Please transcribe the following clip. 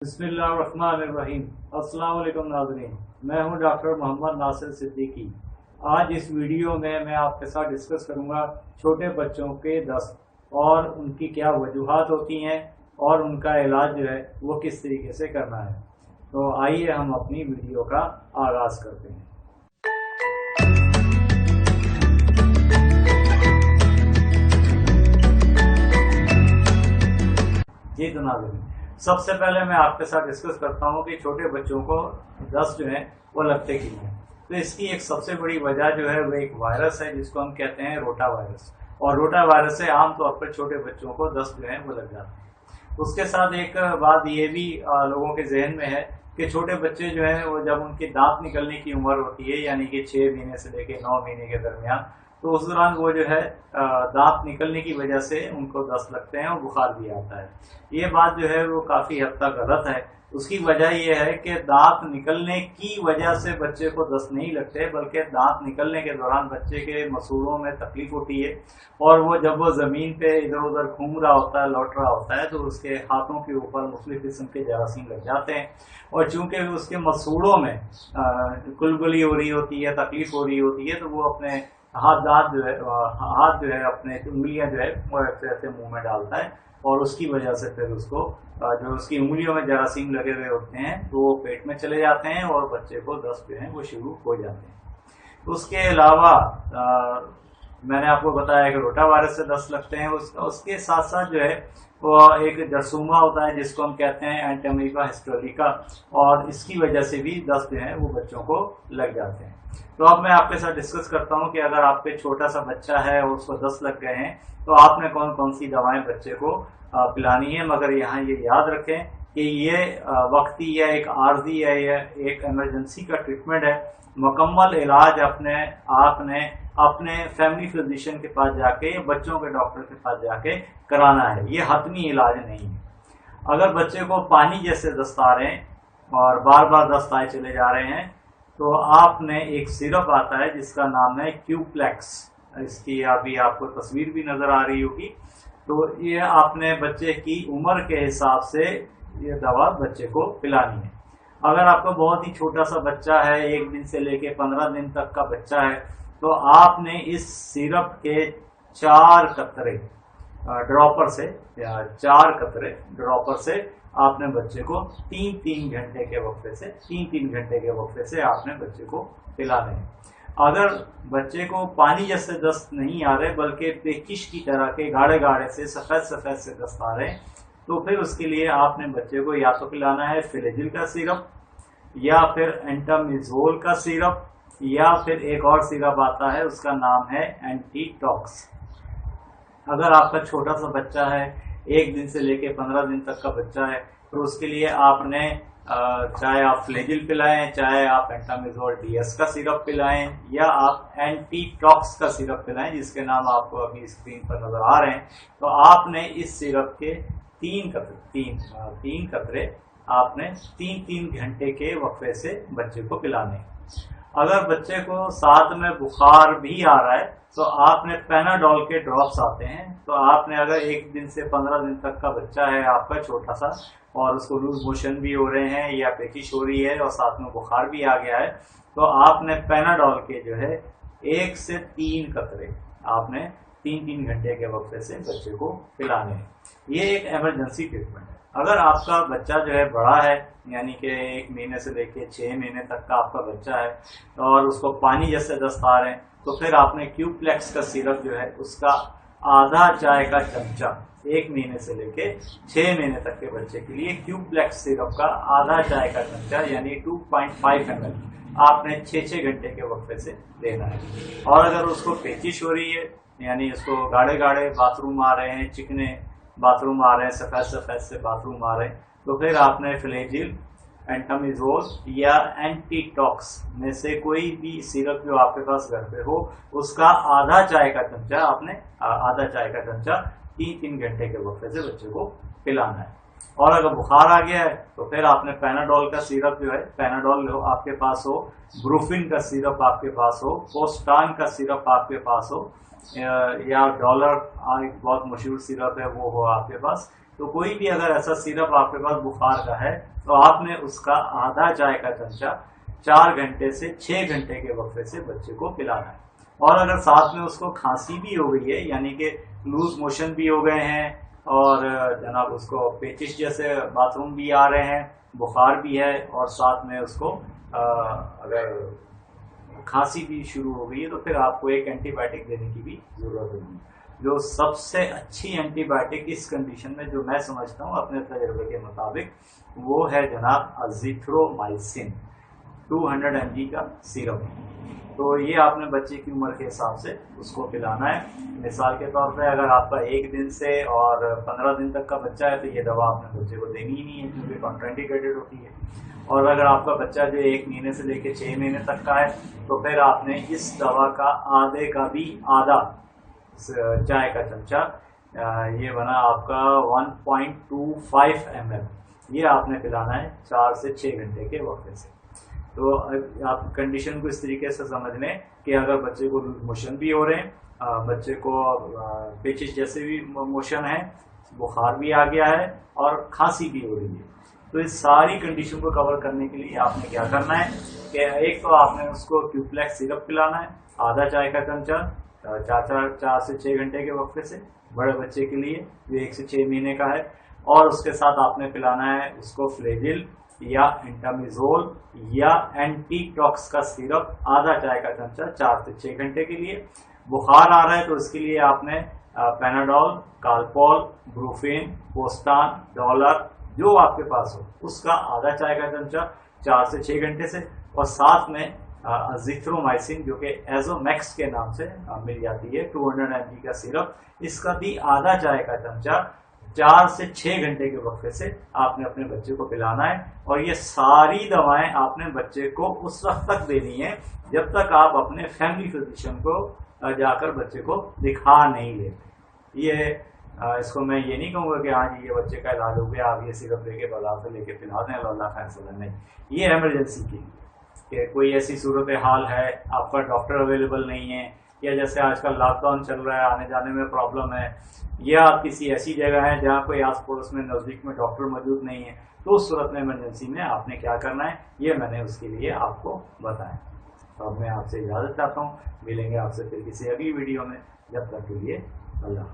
बिस्मिल्लाहिर्रहमानिर्रहीम। अस्सलाम वालेकुम नाज़रीन, मैं हूं डॉक्टर मोहम्मद नासिर सिद्दीकी। आज इस वीडियो में मैं आपके साथ डिस्कस करूंगा छोटे बच्चों के दस्त और उनकी क्या वजूहात होती हैं और उनका इलाज जो है वो किस तरीके से करना है। तो आइए हम अपनी वीडियो का आगाज़ करते हैं। जी तो नाज़रीन, सबसे पहले मैं आपके साथ डिस्कस करता हूँ कि छोटे बच्चों को दस्त जो है वो लगते क्यों हैं। तो इसकी एक सबसे बड़ी वजह जो है वो एक वायरस है जिसको हम कहते हैं रोटा वायरस। और रोटा वायरस से आमतौर पर छोटे बच्चों को दस्त जो है वो लग जाते हैं। उसके साथ एक बात ये भी लोगों के जहन में है कि छोटे बच्चे जो हैं वो जब उनके दांत निकलने की उम्र होती है, यानी कि 6 महीने से लेकर 9 महीने के दरमियान, तो उस दौरान वो जो है दांत निकलने की वजह से उनको दस्त लगते हैं और बुखार भी आता है। ये बात जो है वो काफी हद तक गलत है। उसकी वजह यह है कि दांत निकलने की वजह से बच्चे को दस्त नहीं लगते, बल्कि दांत निकलने के दौरान बच्चे के मसूड़ों में तकलीफ होती है और वो जब वो जमीन पे इधर उधर घूम रहा होता है, लौट रहा होता है, तो उसके हाथों के ऊपर मुख्तलिफ किस्म के जरासीम लग जाते हैं। और चूंकि उसके मसूड़ों में कुलगुली हो रही होती है, तकलीफ हो रही होती है, तो वो अपने हाथ जो है अपने उंगलियां जो है वो ऐसे मुंह में डालता है और उसकी वजह से फिर उसको जो उसकी उंगलियों में जरासीम लगे हुए होते हैं तो वो पेट में चले जाते हैं और बच्चे को दस्त जो है वो शुरू हो जाते हैं। उसके अलावा मैंने आपको बताया कि रोटा वायरस से दस्त लगते हैं। उसके साथ साथ जो है वो एक जरसूमा होता है जिसको हम कहते हैं एंटेमिबा हिस्टोरिका, और इसकी वजह से भी दस्त जो है वो बच्चों को लग जाते हैं। तो अब मैं आपके साथ डिस्कस करता हूं कि अगर आपके छोटा सा बच्चा है और उसको दस्त लग गए हैं तो आपने कौन कौन सी दवाएं बच्चे को पिलानी है। मगर यहाँ ये याद रखें कि ये वक्ती या एक आर्जी है या एक इमरजेंसी का ट्रीटमेंट है। मुकम्मल इलाज आपने अपने फैमिली फिजिशियन के पास जाके, बच्चों के डॉक्टर के पास जाके कराना है। ये हतमी इलाज नहीं है। अगर बच्चे को पानी जैसे दस्त आ रहे हैं और बार बार दस्त आए चले जा रहे हैं तो आपने एक सिरप आता है जिसका नाम है क्यूप्लेक्स। इसकी अभी आपको तस्वीर भी नजर आ रही होगी। तो ये आपने बच्चे की उम्र के हिसाब से ये दवा बच्चे को पिलानी है। अगर आपका बहुत ही छोटा सा बच्चा है, 1 दिन से लेके 15 दिन तक का बच्चा है, तो आपने इस सिरप के 4 कतरे ड्रॉपर से या 4 कतरे ड्रॉपर से आपने बच्चे को 3-3 घंटे के वक्फे से आपने बच्चे को पिलाने हैं। अगर बच्चे को पानी जैसे दस्त नहीं आ रहे बल्कि पेचिश की तरह के गाढ़े गाढ़े से सफेद से दस्त आ रहे हैं, तो फिर उसके लिए आपने बच्चे को या तो पिलाना है फ्लेजिल का सिरप या फिर एंटामिजोल का सिरप, या फिर एक और सिरप आता है उसका नाम है एंटीटॉक्स। अगर आपका छोटा सा बच्चा है, 1 दिन से लेके 15 दिन तक का बच्चा है, तो उसके लिए आपने चाहे आप फ्लेजिल पिलाएं, चाहे आप एंटामिजोल डीएस का सिरप पिलाएं, या आप एंटीटॉक्स का सिरप पिलाएं जिसके नाम आपको अभी स्क्रीन पर नजर आ रहे हैं। तो आपने इस सिरप के 3 कतरे आपने 3-3 घंटे के वक्फे से बच्चे को पिलाने हैं। अगर बच्चे को साथ में बुखार भी आ रहा है तो आपने पैनाडोल के ड्रॉप्स आते हैं, तो आपने अगर 1 दिन से 15 दिन तक का बच्चा है आपका छोटा सा और उसको लूज मोशन भी हो रहे हैं या पेचिश हो रही है और साथ में बुखार भी आ गया है, तो आपने पैनाडोल के जो है 1 से 3 कतरे आपने 3-3 घंटे के वक्फे से बच्चे को पिलाने हैं। ये एक इमरजेंसी ट्रीटमेंट है। अगर आपका बच्चा जो है बड़ा है, यानी कि 1 महीने से लेके 6 महीने तक का आपका बच्चा है और उसको पानी जैसे दस्त आ रहे हैं, तो फिर आपने क्यूप्लेक्स का सिरप जो है उसका आधा चाय का चमचा 1 महीने से लेके 6 महीने तक के बच्चे के लिए क्यूप्लेक्स सिरप का आधा चाय का चमचा यानी 2.5 ml आपने 6-6 घंटे के वक्फे से देना है। और अगर उसको पेचिश हो रही है, यानी उसको गाढ़े गाढ़े बाथरूम आ रहे हैं, चिकने बाथरूम आ रहे हैं, सफेद से बाथरूम आ रहे हैं, तो फिर आपने फ्लेजिल, एंटामिजोल या एंटीटॉक्स में से कोई भी सिरप जो आपके पास घर पे हो उसका आधा चाय का चमचा 3-3 घंटे के वक्फे से बच्चे को पिलाना है। और अगर बुखार आ गया है तो फिर आपने पैनाडोल का सिरप जो है, पैनाडोल आपके पास हो, ब्रूफिन का सिरप आपके पास हो, पोस्टान का सिरप आपके पास हो, या डॉलर एक बहुत मशहूर सिरप है वो हो आपके पास, तो कोई भी अगर ऐसा सिरप आपके पास बुखार का है तो आपने उसका आधा चाय का चमचा 4 घंटे से 6 घंटे के वक्फे से बच्चे को पिलाना है। और अगर साथ में उसको खांसी भी हो गई है, यानी कि लूज मोशन भी हो गए हैं और जनाब उसको पेचिश जैसे बाथरूम भी आ रहे हैं, बुखार भी है और साथ में उसको अगर खांसी भी शुरू हो गई है, तो फिर आपको एक एंटीबायोटिक देने की भी जरूरत होगी। जो सबसे अच्छी एंटीबायोटिक इस कंडीशन में जो मैं समझता हूँ अपने तजर्बे के मुताबिक, वो है जनाब अजिथ्रोमाइसिन 200 mg का सिरप। तो ये आपने बच्चे की उम्र के हिसाब से उसको पिलाना है। मिसाल के तौर पे अगर आपका 1 दिन से और 15 दिन तक का बच्चा है तो ये दवा आपने बच्चे को देनी ही नहीं है, क्योंकि कॉन्ट्राइंडिकेटेड होती है। और अगर आपका बच्चा जो 1 महीने से लेकर 6 महीने तक का है तो फिर आपने इस दवा का आधे का भी आधा चाय का चमचा, ये बना आपका 1.25 ml, ये आपने पिलाना है 4 से 6 घंटे के वक्फे से। तो आप कंडीशन को इस तरीके से समझ लें कि अगर बच्चे को मोशन भी हो रहे हैं, बच्चे को पेचिश जैसे भी मोशन है, बुखार भी आ गया है और खांसी भी हो रही है, तो इस सारी कंडीशन को कवर करने के लिए आपने क्या करना है कि एक तो आपने उसको क्यूप्लेक्स सिरप पिलाना है, आधा चाय का चमचा 4 से 6 घंटे के वक्फे से बड़े बच्चे के लिए जो 1 से 6 महीने का है। और उसके साथ आपने पिलाना है उसको फ्लेजिल या एंटामिजोल या एंटीटॉक्स का सिरप आधा चाय का चमचा 4 से 6 घंटे के लिए। बुखार आ रहा है तो इसके लिए आपने पैनाडोल, कालपॉल, ब्रूफेन, पोस्टान, डॉलर जो आपके पास हो उसका आधा चाय का चमचा 4 से 6 घंटे से, और साथ में अजिथ्रोमाइसिन जो कि एजोमैक्स के नाम से मिल जाती है 200 mg का सिरप, इसका भी आधा चाय का चमचा 4 से 6 घंटे के वक्फे से आपने अपने बच्चे को पिलाना है। और ये सारी दवाएं आपने बच्चे को उस वक्त तक देनी है जब तक आप अपने फैमिली फिजिशियन को जाकर बच्चे को दिखा नहीं लेते। ये इसको मैं ये नहीं कहूँगा कि हाँ जी ये बच्चे का इलाज हो गया, आप ये सिरप लेके बाजार से लेके पिला दें, अल्लाह फैसला नहीं। ये इमरजेंसी के लिए कि कोई ऐसी सूरत हाल है, आपका डॉक्टर अवेलेबल नहीं है, या जैसे आजकल लॉकडाउन चल रहा है, आने जाने में प्रॉब्लम है, या आप किसी ऐसी जगह है जहाँ कोई आस पड़ोस में नज़दीक में डॉक्टर मौजूद नहीं है, तो उस सूरत में इमरजेंसी में आपने क्या करना है ये मैंने उसके लिए आपको बताया। तो अब मैं आपसे इजाज़त चाहता हूँ, मिलेंगे आपसे फिर किसी अगली वीडियो में, जब तक के लिए अल्लाह।